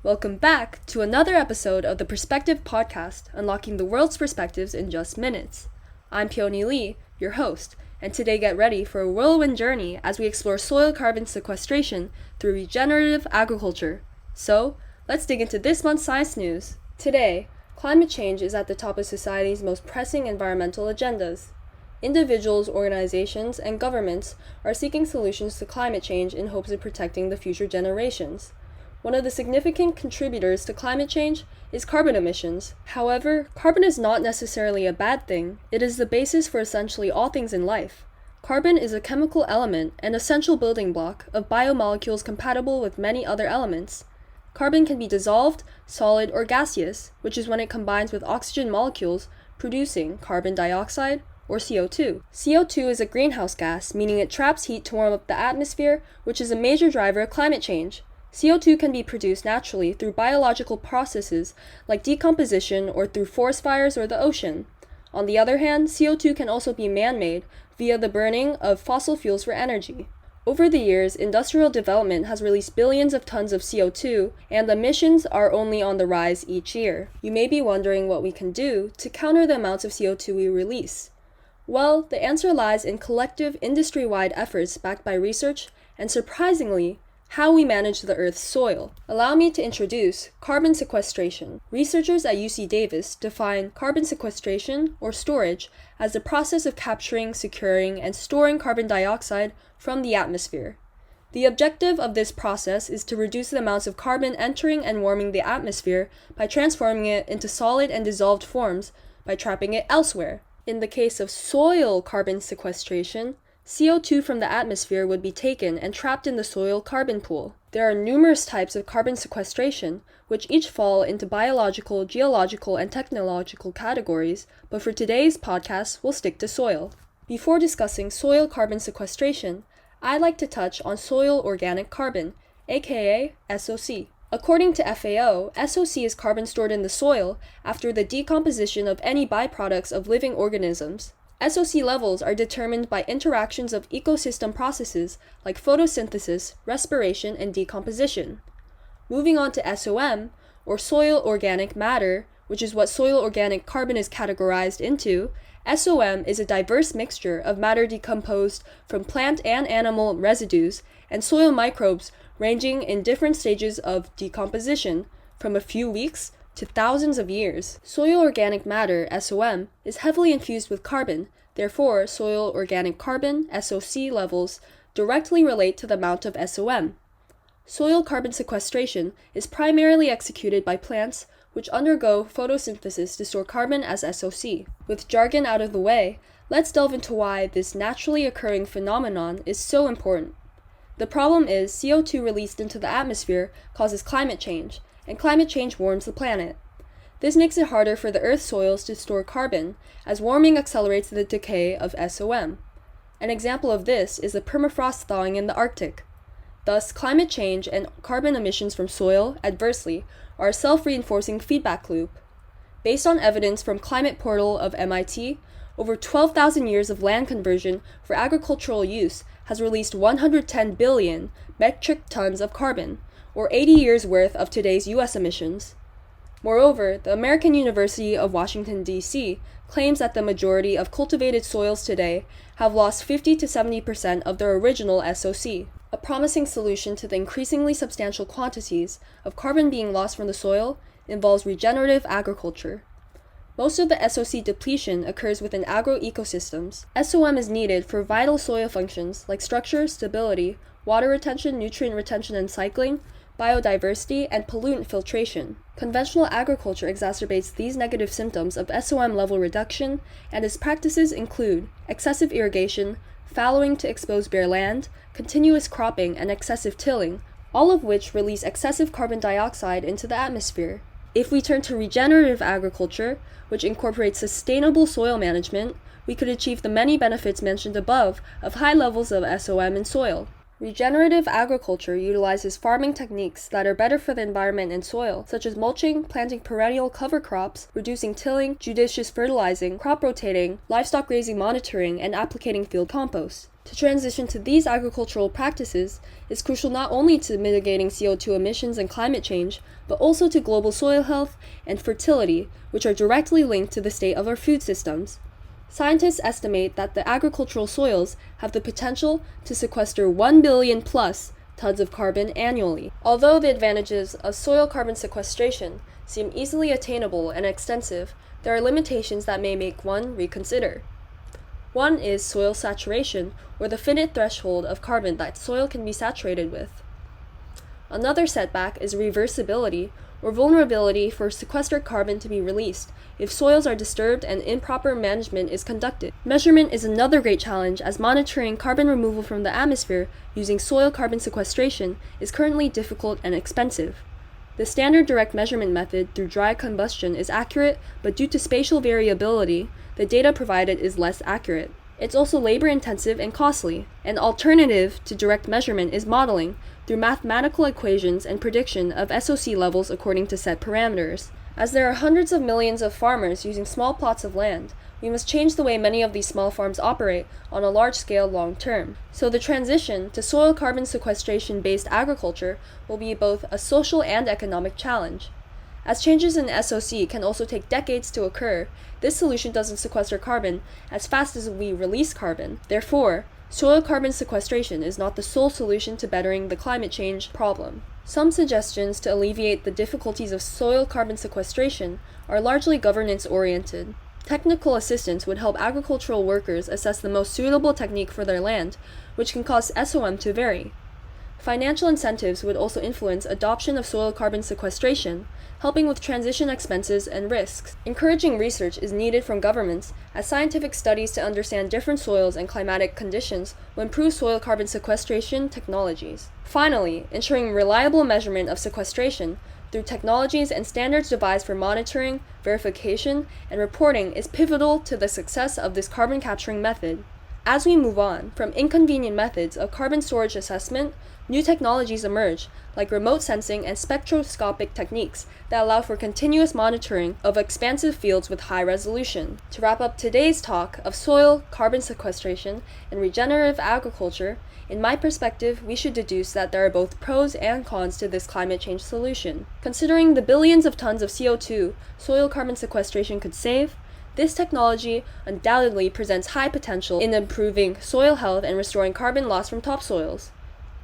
Welcome back to another episode of the Perspective Podcast, unlocking the world's perspectives in just minutes. I'm Peony Lee, your host, and today get ready for a whirlwind journey as we explore soil carbon sequestration through regenerative agriculture. So, let's dig into this month's science news. Today, climate change is at the top of society's most pressing environmental agendas. Individuals, organizations, and governments are seeking solutions to climate change in hopes of protecting the future generations. One of the significant contributors to climate change is carbon emissions. However, carbon is not necessarily a bad thing. It is the basis for essentially all things in life. Carbon is a chemical element and essential building block of biomolecules compatible with many other elements. Carbon can be dissolved, solid, or gaseous, which is when it combines with oxygen molecules, producing carbon dioxide, or CO2. CO2 is a greenhouse gas, meaning it traps heat to warm up the atmosphere, which is a major driver of climate change. CO2 can be produced naturally through biological processes like decomposition or through forest fires or the ocean. On the other hand, CO2 can also be man-made via the burning of fossil fuels for energy. Over the years, industrial development has released billions of tons of CO2, and emissions are only on the rise each year. You may be wondering what we can do to counter the amounts of CO2 we release. Well, the answer lies in collective industry-wide efforts backed by research and, surprisingly, how we manage the Earth's soil. Allow me to introduce carbon sequestration. Researchers at UC Davis define carbon sequestration, or storage, as the process of capturing, securing, and storing carbon dioxide from the atmosphere. The objective of this process is to reduce the amounts of carbon entering and warming the atmosphere by transforming it into solid and dissolved forms by trapping it elsewhere. In the case of soil carbon sequestration, CO2 from the atmosphere would be taken and trapped in the soil carbon pool. There are numerous types of carbon sequestration, which each fall into biological, geological, and technological categories, but for today's podcast, we'll stick to soil. Before discussing soil carbon sequestration, I'd like to touch on soil organic carbon, aka SOC. According to FAO, SOC is carbon stored in the soil after the decomposition of any byproducts of living organisms. SOC levels are determined by interactions of ecosystem processes like photosynthesis, respiration, and decomposition. Moving on to SOM, or soil organic matter, which is what soil organic carbon is categorized into, SOM is a diverse mixture of matter decomposed from plant and animal residues and soil microbes ranging in different stages of decomposition, from a few weeks to thousands of years. Soil organic matter, SOM, is heavily infused with carbon. Therefore, soil organic carbon, SOC levels, directly relate to the amount of SOM. Soil carbon sequestration is primarily executed by plants, which undergo photosynthesis to store carbon as SOC. With jargon out of the way, let's delve into why this naturally occurring phenomenon is so important. The problem is CO2 released into the atmosphere causes climate change, and climate change warms the planet. This makes it harder for the Earth's soils to store carbon, as warming accelerates the decay of SOM. An example of this is the permafrost thawing in the Arctic. Thus, climate change and carbon emissions from soil, adversely, are a self-reinforcing feedback loop. Based on evidence from Climate Portal of MIT, over 12,000 years of land conversion for agricultural use has released 110 billion metric tons of carbon, or 80 years' worth of today's U.S. emissions. Moreover, the American University of Washington, D.C. claims that the majority of cultivated soils today have lost 50 to 70% of their original SOC. A promising solution to the increasingly substantial quantities of carbon being lost from the soil involves regenerative agriculture. Most of the SOC depletion occurs within agroecosystems. SOM is needed for vital soil functions like structure, stability, water retention, nutrient retention and cycling, biodiversity, and pollutant filtration. Conventional agriculture exacerbates these negative symptoms of SOM level reduction, and its practices include excessive irrigation, fallowing to expose bare land, continuous cropping, and excessive tilling, all of which release excessive carbon dioxide into the atmosphere. If we turn to regenerative agriculture, which incorporates sustainable soil management, we could achieve the many benefits mentioned above of high levels of SOM in soil. Regenerative agriculture utilizes farming techniques that are better for the environment and soil, such as mulching, planting perennial cover crops, reducing tilling, judicious fertilizing, crop rotating, livestock grazing monitoring, and applicating field compost. To transition to these agricultural practices is crucial not only to mitigating CO2 emissions and climate change, but also to global soil health and fertility, which are directly linked to the state of our food systems. Scientists estimate that the agricultural soils have the potential to sequester 1 billion plus tons of carbon annually. Although the advantages of soil carbon sequestration seem easily attainable and extensive, there are limitations that may make one reconsider. One is soil saturation, or the finite threshold of carbon that soil can be saturated with. Another setback is reversibility, or vulnerability for sequestered carbon to be released if soils are disturbed and improper management is conducted. Measurement is another great challenge, as monitoring carbon removal from the atmosphere using soil carbon sequestration is currently difficult and expensive. The standard direct measurement method through dry combustion is accurate, but due to spatial variability, the data provided is less accurate. It's also labor-intensive and costly. An alternative to direct measurement is modeling through mathematical equations and prediction of SOC levels according to set parameters. As there are hundreds of millions of farmers using small plots of land, we must change the way many of these small farms operate on a large scale long term. So the transition to soil carbon sequestration-based agriculture will be both a social and economic challenge. As changes in SOC can also take decades to occur, this solution doesn't sequester carbon as fast as we release carbon. Therefore, soil carbon sequestration is not the sole solution to bettering the climate change problem. Some suggestions to alleviate the difficulties of soil carbon sequestration are largely governance-oriented. Technical assistance would help agricultural workers assess the most suitable technique for their land, which can cause SOM to vary. Financial incentives would also influence adoption of soil carbon sequestration, helping with transition expenses and risks. Encouraging research is needed from governments, as scientific studies to understand different soils and climatic conditions will improve soil carbon sequestration technologies. Finally, ensuring reliable measurement of sequestration through technologies and standards devised for monitoring, verification, and reporting is pivotal to the success of this carbon capturing method. As we move on from inconvenient methods of carbon storage assessment, new technologies emerge, like remote sensing and spectroscopic techniques that allow for continuous monitoring of expansive fields with high resolution. To wrap up today's talk of soil, carbon sequestration, and regenerative agriculture, in my perspective, we should deduce that there are both pros and cons to this climate change solution. Considering the billions of tons of CO2 soil carbon sequestration could save, this technology undoubtedly presents high potential in improving soil health and restoring carbon loss from topsoils.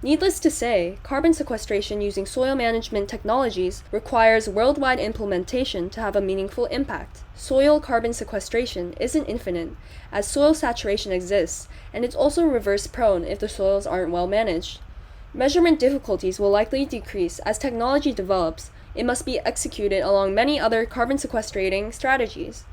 Needless to say, carbon sequestration using soil management technologies requires worldwide implementation to have a meaningful impact. Soil carbon sequestration isn't infinite, as soil saturation exists, and it's also reverse-prone if the soils aren't well managed. Measurement difficulties will likely decrease as technology develops. It must be executed along many other carbon sequestrating strategies.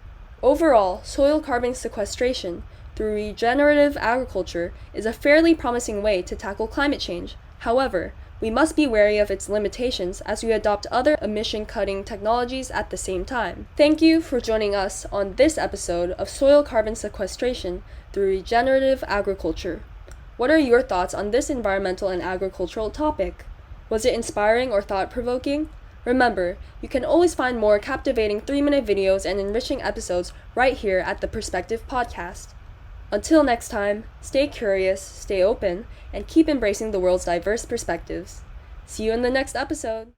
Overall, soil carbon sequestration through regenerative agriculture is a fairly promising way to tackle climate change. However, we must be wary of its limitations as we adopt other emission-cutting technologies at the same time. Thank you for joining us on this episode of Soil Carbon Sequestration through Regenerative Agriculture. What are your thoughts on this environmental and agricultural topic? Was it inspiring or thought-provoking? Remember, you can always find more captivating 3-minute videos and enriching episodes right here at the Perspective Podcast. Until next time, stay curious, stay open, and keep embracing the world's diverse perspectives. See you in the next episode!